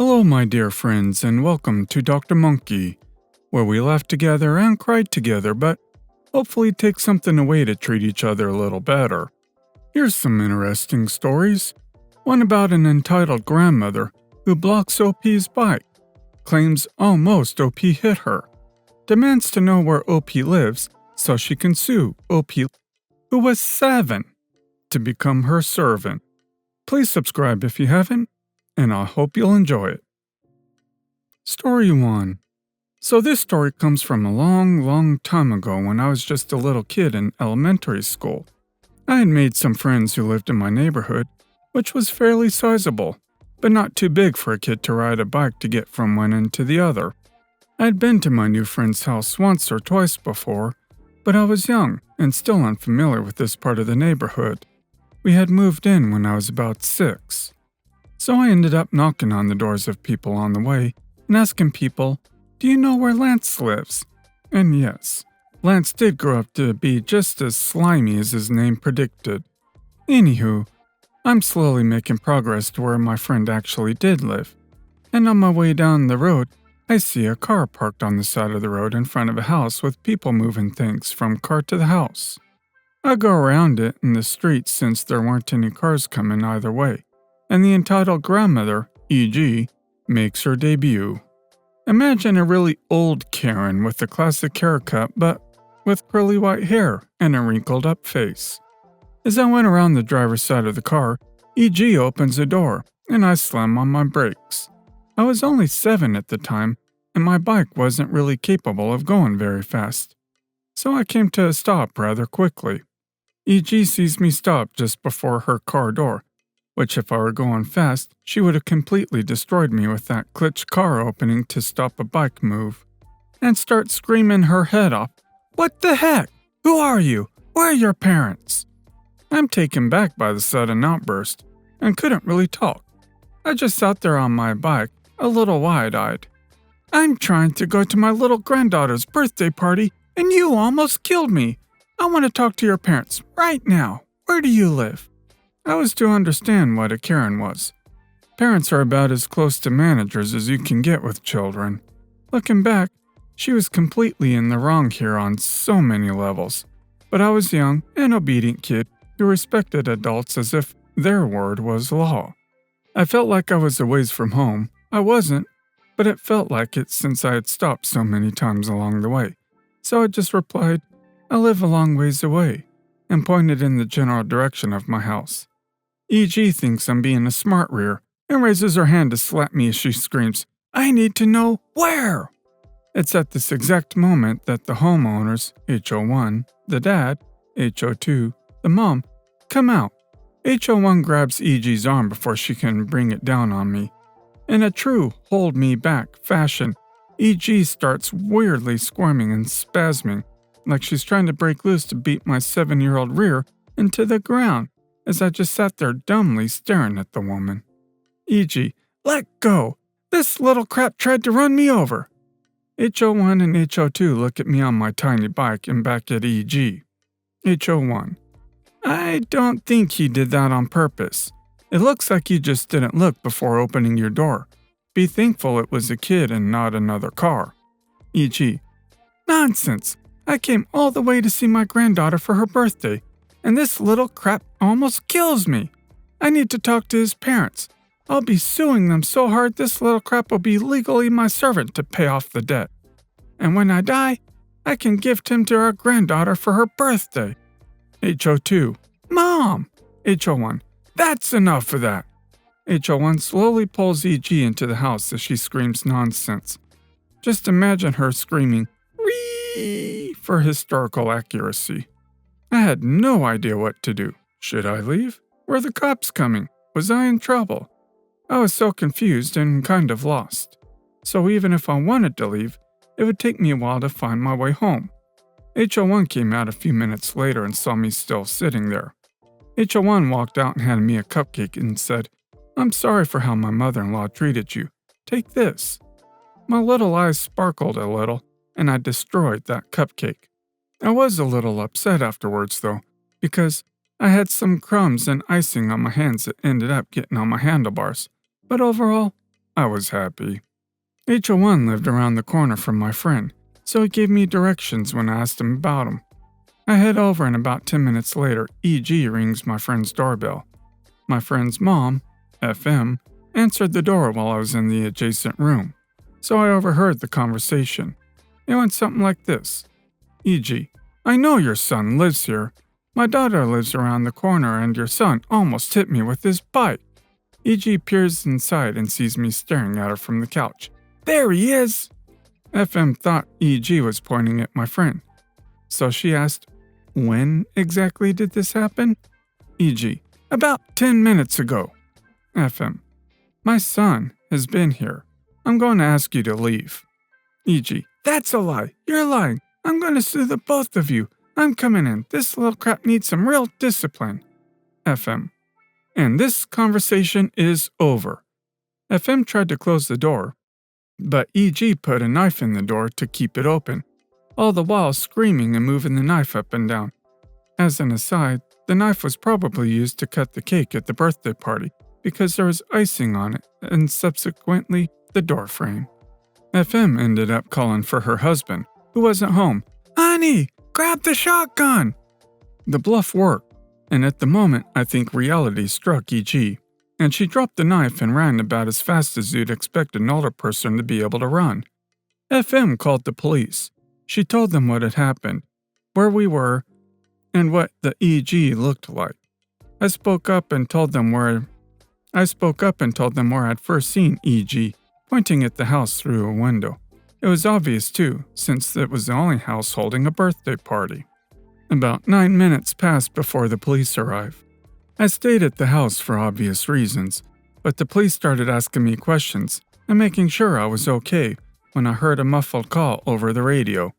Hello, my dear friends, and welcome to Dr. Monkey, where we laugh together and cry together, but hopefully take something away to treat each other a little better. Here's some interesting stories. One about an entitled grandmother who blocks OP's bike, claims almost OP hit her, demands to know where OP lives so she can sue OP, who was 7, to become her servant. Please subscribe if you haven't, and I hope you'll enjoy it. Story 1. So this story comes from a long time ago when I was just a little kid in elementary school. I had made some friends who lived in my neighborhood, which was fairly sizable, but not too big for a kid to ride a bike to get from one end to the other. I had been to my new friend's house once or twice before, but I was young and still unfamiliar with this part of the neighborhood. We had moved in when I was about 6. So I ended up knocking on the doors of people on the way and asking people, "Do you know where Lance lives?" And yes, Lance did grow up to be just as slimy as his name predicted. Anywho, I'm slowly making progress to where my friend actually did live. And on my way down the road, I see a car parked on the side of the road in front of a house with people moving things from car to the house. I go around it in the street since there weren't any cars coming either way, and the entitled grandmother, e.g., makes her debut. Imagine a really old Karen with a classic haircut but with curly white hair and a wrinkled up face. As I went around the driver's side of the car, e.g. opens a door and I slam on my brakes. I was only 7 at the time and my bike wasn't really capable of going very fast. So I came to a stop rather quickly. E.g. sees me stop just before her car door, which if I were going fast, she would have completely destroyed me with that glitch car opening to stop a bike move, and starts screaming her head off, "What the heck? Who are you? Where are your parents?" I'm taken back by the sudden outburst, and couldn't really talk. I just sat there on my bike, a little wide-eyed. "I'm trying to go to my little granddaughter's birthday party, and you almost killed me. I want to talk to your parents right now. Where do you live?" I was to understand what a Karen was. Parents are about as close to managers as you can get with children. Looking back, she was completely in the wrong here on so many levels. But I was a young and obedient kid who respected adults as if their word was law. I felt like I was a ways from home. I wasn't, but it felt like it since I had stopped so many times along the way. So I just replied, "I live a long ways away," and pointed in the general direction of my house. E.g. thinks I'm being a smart rear and raises her hand to slap me as she screams, "I need to know where!" It's at this exact moment that the homeowners, HO1, the dad, HO2, the mom, come out. HO1 grabs E.G.'s arm before she can bring it down on me. In a true hold-me-back fashion, E.G. starts weirdly squirming and spasming, like she's trying to break loose to beat my 7-year-old rear into the ground, as I just sat there dumbly staring at the woman. E.G., "Let go! This little crap tried to run me over!" HO1 and HO2 look at me on my tiny bike and back at E.G. HO1, "I don't think he did that on purpose. It looks like you just didn't look before opening your door. Be thankful it was a kid and not another car." E.G., "Nonsense! I came all the way to see my granddaughter for her birthday, and this little crap almost kills me. I need to talk to his parents. I'll be suing them so hard this little crap will be legally my servant to pay off the debt. And when I die, I can gift him to our granddaughter for her birthday." HO2, "Mom!" HO1, "That's enough of that." HO1 slowly pulls E.G. into the house as she screams nonsense. Just imagine her screaming, "Wee!" for historical accuracy. I had no idea what to do. Should I leave? Were the cops coming? Was I in trouble? I was so confused and kind of lost. So even if I wanted to leave, it would take me a while to find my way home. HO1 came out a few minutes later and saw me still sitting there. HO1 walked out and handed me a cupcake and said, "I'm sorry for how my mother-in-law treated you. Take this." My little eyes sparkled a little, and I destroyed that cupcake. I was a little upset afterwards, though, because I had some crumbs and icing on my hands that ended up getting on my handlebars. But overall, I was happy. HO1 lived around the corner from my friend, so he gave me directions when I asked him about him. I head over and about 10 minutes later, EG rings my friend's doorbell. My friend's mom, FM, answered the door while I was in the adjacent room, so I overheard the conversation. It went something like this. EG, I know your son lives here. My daughter lives around the corner and your son almost hit me with his bike. EG peers inside and sees me staring at her from the couch. There he is! FM thought EG was pointing at my friend. So she asked, when exactly did this happen? EG, about 10 minutes ago. FM, my son has been here. I'm going to ask you to leave. EG, that's a lie. You're lying. I'm going to sue the both of you. I'm coming in. This little crap needs some real discipline. FM, and this conversation is over. FM tried to close the door, but EG put a knife in the door to keep it open, all the while screaming and moving the knife up and down. As an aside, the knife was probably used to cut the cake at the birthday party because there was icing on it and subsequently the door frame. FM ended up calling for her husband, who wasn't home. Honey, grab the shotgun! The bluff worked, and at the moment I think reality struck EG, and she dropped the knife and ran about as fast as you'd expect an older person to be able to run. FM called the police. She told them what had happened, where we were, and what the EG looked like. I spoke up and told them where I'd first seen EG, pointing at the house through a window. It was obvious too, since it was the only house holding a birthday party. About 9 minutes passed before the police arrived. I stayed at the house for obvious reasons, but the police started asking me questions and making sure I was okay when I heard a muffled call over the radio.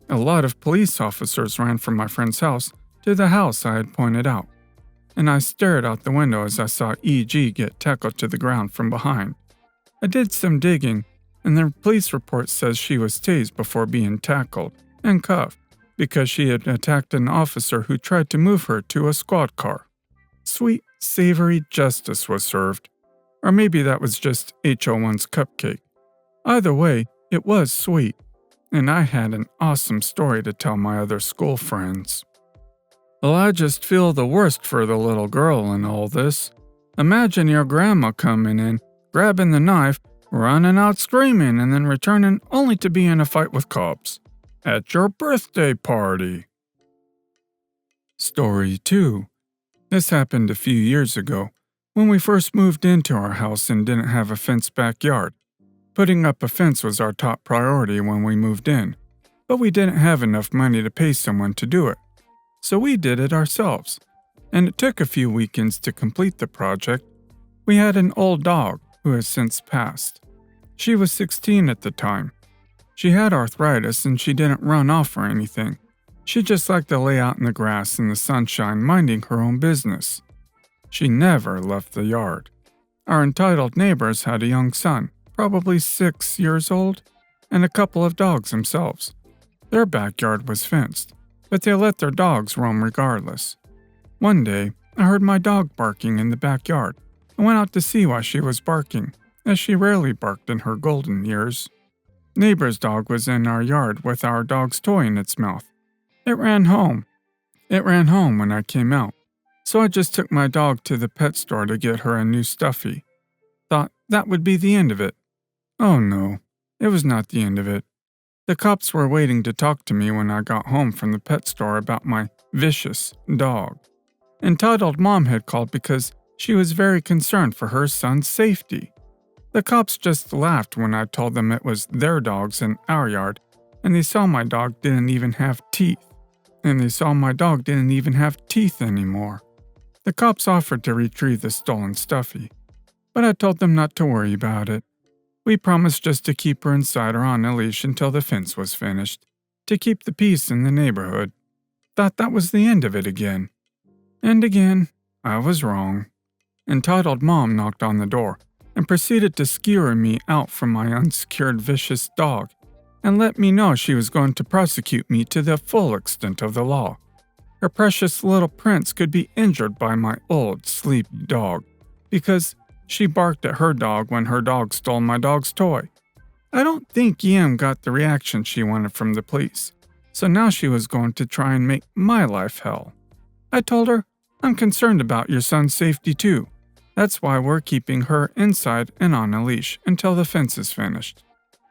A lot of police officers ran from my friend's house to the house I had pointed out, and I stared out the window as I saw EG get tackled to the ground from behind. I did some digging, and the police report says she was tased before being tackled and cuffed because she had attacked an officer who tried to move her to a squad car. Sweet, savory justice was served. Or maybe that was just HO1's cupcake. Either way, it was sweet, and I had an awesome story to tell my other school friends. Well, I just feel the worst for the little girl in all this. Imagine your grandma coming in, grabbing the knife, running out screaming, and then returning only to be in a fight with cops. At your birthday party. Story 2. This happened a few years ago, when we first moved into our house and didn't have a fenced backyard. Putting up a fence was our top priority when we moved in, but we didn't have enough money to pay someone to do it. So we did it ourselves, and it took a few weekends to complete the project. We had an old dog who has since passed. She was 16 at the time. She had arthritis and she didn't run off or anything. She just liked to lay out in the grass in the sunshine minding her own business. She never left the yard. Our entitled neighbors had a young son, probably 6 years old, and a couple of dogs themselves. Their backyard was fenced, but they let their dogs roam regardless. One day, I heard my dog barking in the backyard. I went out to see why she was barking, as she rarely barked in her golden years. Neighbor's dog was in our yard with our dog's toy in its mouth. It ran home when I came out, so I just took my dog to the pet store to get her a new stuffy. Thought that would be the end of it. Oh no, it was not the end of it. The cops were waiting to talk to me when I got home from the pet store about my vicious dog. Entitled Mom had called because she was very concerned for her son's safety. The cops just laughed when I told them it was their dogs in our yard, and they saw my dog didn't even have teeth. Anymore. The cops offered to retrieve the stolen stuffy, but I told them not to worry about it. We promised just to keep her inside or on a leash until the fence was finished, to keep the peace in the neighborhood. Thought that was the end of it again. And again, I was wrong. Entitled Mom knocked on the door and proceeded to skewer me out from my unsecured vicious dog and let me know she was going to prosecute me to the full extent of the law. Her precious little prince could be injured by my old sleepy dog because She barked at her dog when her dog stole my dog's toy. I don't think Em got the reaction she wanted from the police, so now she was going to try and make my life hell. I told her, I'm concerned about your son's safety too. That's why we're keeping her inside and on a leash until the fence is finished.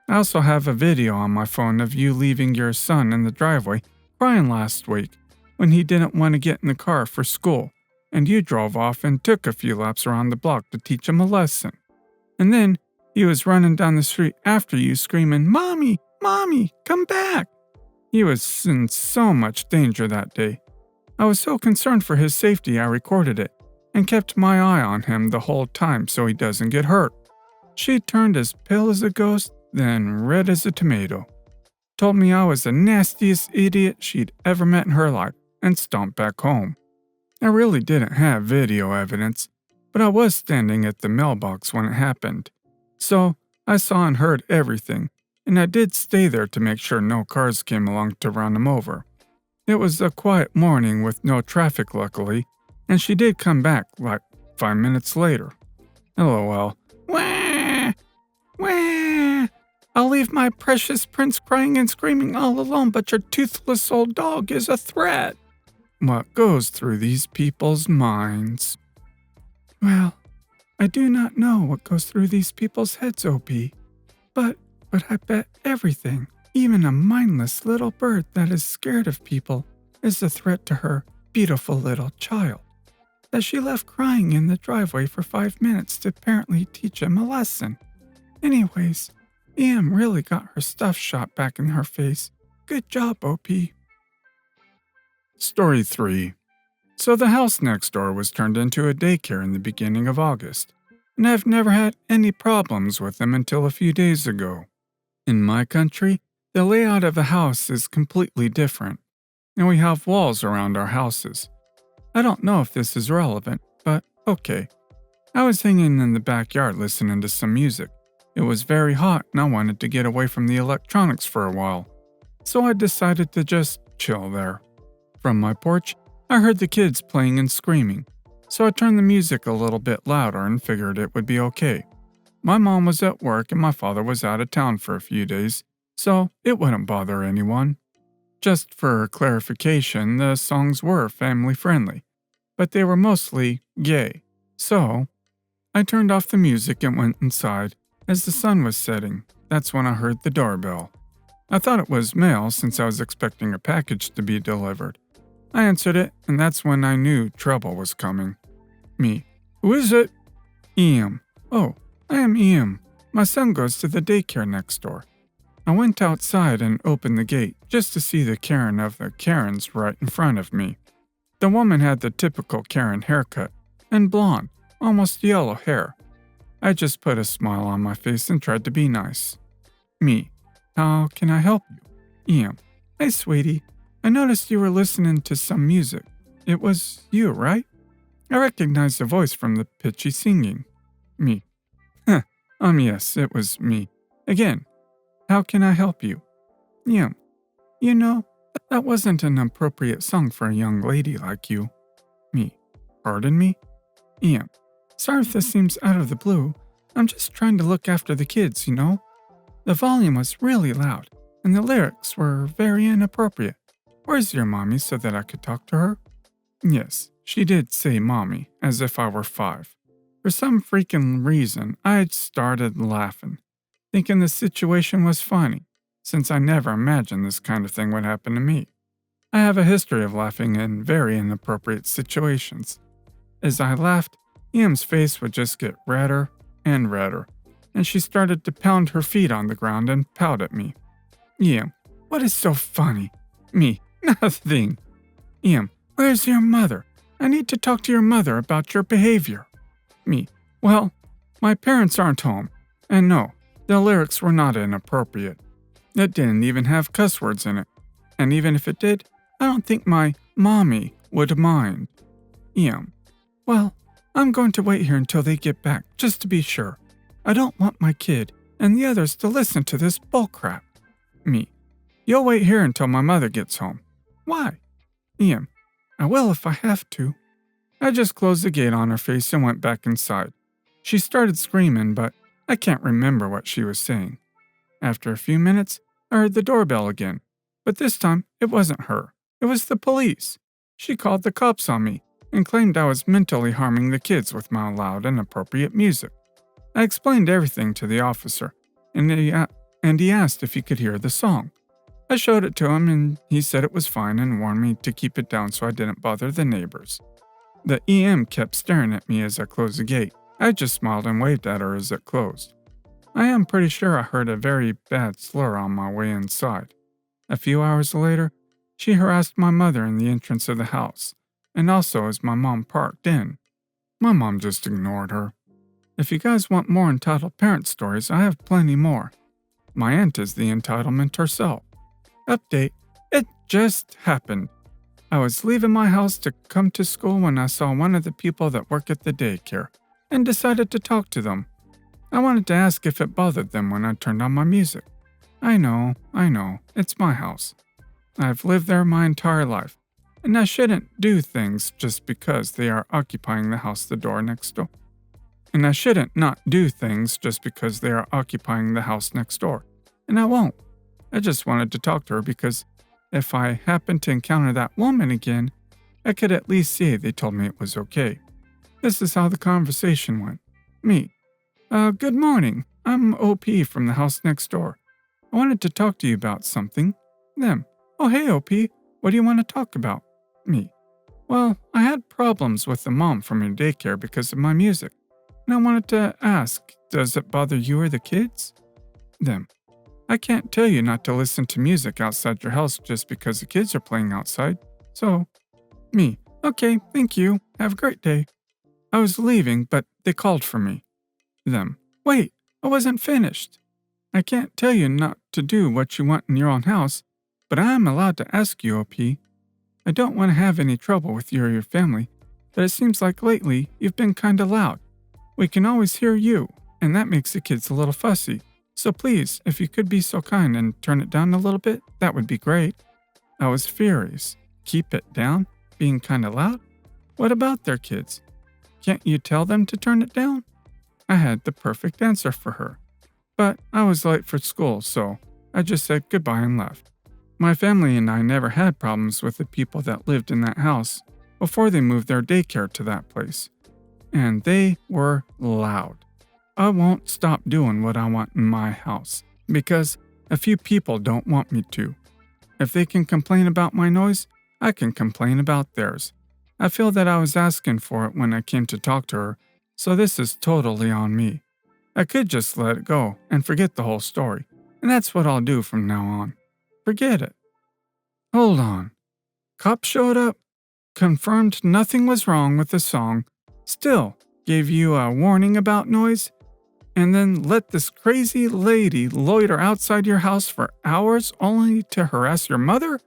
I also have a video on my phone of you leaving your son in the driveway crying last week when he didn't want to get in the car for school, and you drove off and took a few laps around the block to teach him a lesson. And then he was running down the street after you screaming, Mommy, Mommy, come back. He was in so much danger that day. I was so concerned for his safety I recorded it and kept my eye on him the whole time so he doesn't get hurt. She turned as pale as a ghost, then red as a tomato. Told me I was the nastiest idiot she'd ever met in her life and stomped back home. I really didn't have video evidence, but I was standing at the mailbox when it happened. So I saw and heard everything, and I did stay there to make sure no cars came along to run him over. It was a quiet morning with no traffic luckily, and she did come back like 5 minutes later. LOL. Wah! Wah! I'll leave my precious prince crying and screaming all alone, but your toothless old dog is a threat. What goes through these people's minds? Well, I do not know what goes through these people's heads, OP. But I bet everything, even a mindless little bird that is scared of people, is a threat to her beautiful little child. That she left crying in the driveway for 5 minutes to apparently teach him a lesson. Anyways, Em really got her stuff shot back in her face. Good job, OP. Story 3. So the house next door was turned into a daycare in the beginning of August, and I've never had any problems with them until a few days ago. In my country, the layout of a house is completely different, and we have walls around our houses. I don't know if this is relevant, but okay. I was hanging in the backyard listening to some music. It was very hot and I wanted to get away from the electronics for a while, so I decided to just chill there. From my porch, I heard the kids playing and screaming, so I turned the music a little bit louder and figured it would be okay. My mom was at work and my father was out of town for a few days, so it wouldn't bother anyone. Just for clarification, the songs were family-friendly, but they were mostly gay. So, I turned off the music and went inside. As the sun was setting, that's when I heard the doorbell. I thought it was mail since I was expecting a package to be delivered. I answered it, and that's when I knew trouble was coming. Me. Who is it? Em. Oh, I am Em. My son goes to the daycare next door. I went outside and opened the gate just to see the Karen of the Karens right in front of me. The woman had the typical Karen haircut and blonde, almost yellow hair. I just put a smile on my face and tried to be nice. Me. How can I help you? Em. Hey, sweetie. I noticed you were listening to some music. It was you, right? I recognized the voice from the pitchy singing. Me. Yes, it was me. Again. How can I help you? Em. You know, that wasn't an appropriate song for a young lady like you. Me. Pardon me? Em. Sorry if this seems out of the blue. I'm just trying to look after the kids, you know? The volume was really loud, and the lyrics were very inappropriate. Where's your mommy so that I could talk to her? Yes, she did say mommy, as if I were 5. For some freaking reason, I started laughing, thinking the situation was funny, since I never imagined this kind of thing would happen to me. I have a history of laughing in very inappropriate situations. As I laughed, Em's face would just get redder and redder, and she started to pound her feet on the ground and pout at me. Em, what is so funny? Me, nothing. Em, where's your mother? I need to talk to your mother about your behavior. Me, well, my parents aren't home, and no, the lyrics were not inappropriate. It didn't even have cuss words in it, and even if it did, I don't think my mommy would mind. Em, well, I'm going to wait here until they get back, just to be sure. I don't want my kid and the others to listen to this bullcrap. Me, you'll wait here until my mother gets home. Why? Em, I will if I have to. I just closed the gate on her face and went back inside. She started screaming, but I can't remember what she was saying. After a few minutes, I heard the doorbell again, but this time it wasn't her. It was the police. She called the cops on me and claimed I was mentally harming the kids with my loud, inappropriate music. I explained everything to the officer, and he asked if he could hear the song. I showed it to him, and he said it was fine and warned me to keep it down so I didn't bother the neighbors. The EM kept staring at me as I closed the gate. I just smiled and waved at her as it closed. I am pretty sure I heard a very bad slur on my way inside. A few hours later, she harassed my mother in the entrance of the house, and also as my mom parked in. My mom just ignored her. If you guys want more entitled parent stories, I have plenty more. My aunt is the entitlement herself. Update: it just happened. I was leaving my house to come to school when I saw one of the people that work at the daycare and decided to talk to them. I wanted to ask if it bothered them when I turned on my music. I know, it's my house. I've lived there my entire life, and I shouldn't do things just because they are occupying the house the door next door. And I shouldn't not do things just because they are occupying the house next door. And I won't. I just wanted to talk to her because if I happened to encounter that woman again, I could at least say they told me it was okay. This is how the conversation went. Me: good morning. I'm OP from the house next door. I wanted to talk to you about something. Them: oh, hey, OP. What do you want to talk about? Me: well, I had problems with the mom from your daycare because of my music. And I wanted to ask, does it bother you or the kids? Them: I can't tell you not to listen to music outside your house just because the kids are playing outside. So, me: okay, thank you. Have a great day. I was leaving, but they called for me. Them: wait, I wasn't finished. I can't tell you not to do what you want in your own house, but I am allowed to ask you, OP. I don't want to have any trouble with you or your family, but it seems like lately you've been kinda loud. We can always hear you, and that makes the kids a little fussy. So please, if you could be so kind and turn it down a little bit, that would be great. I was furious. Keep it down? Being kinda loud? What about their kids? Can't you tell them to turn it down? I had the perfect answer for her. But I was late for school, so I just said goodbye and left. My family and I never had problems with the people that lived in that house before they moved their daycare to that place. And they were loud. I won't stop doing what I want in my house because a few people don't want me to. If they can complain about my noise, I can complain about theirs. I feel that I was asking for it when I came to talk to her, so this is totally on me. I could just let it go and forget the whole story, and that's what I'll do from now on. Forget it. Hold on. Cop showed up, confirmed nothing was wrong with the song, still gave you a warning about noise, and then let this crazy lady loiter outside your house for hours only to harass your mother?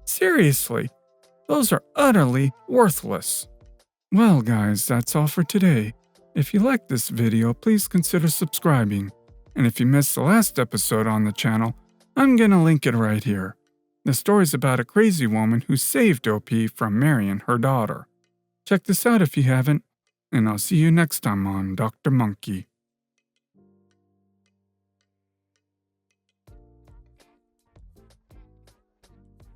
Seriously, those are utterly worthless. Well guys, that's all for today. If you liked this video, please consider subscribing. And if you missed the last episode on the channel, I'm gonna link it right here. The story's about a crazy woman who saved OP from marrying her daughter. Check this out if you haven't, and I'll see you next time on Dr. Monkey.